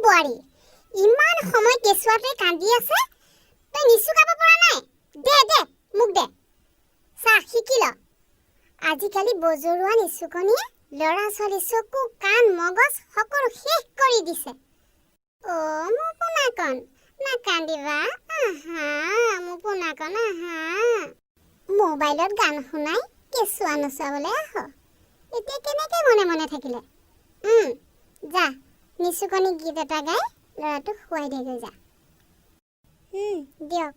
বোৱাৰী ইমান সময় কেঁচুৱাটোৱে কান্দি আছে তই নিচু গাব পৰা নাই দে মোক দে চাহ শিকি ল আজিকালি বজৰুৱা নিচুকনিয়ে ল'ৰা ছোৱালী চকু কাণ মগজ সকলো শেষ কৰি দিছে মোৰ পোনাকণ নাকান্দিবা আহা মোৰ পোনাকণ আহা মোবাইলত গান শুনাই কেঁচুৱা নচাবলৈ আহ এতিয়া কেনেকৈ মনে মনে থাকিলে যা নিচুকনি গীত এটা গাই ল'ৰাটোক শুৱাই দেগৈ যা দিয়ক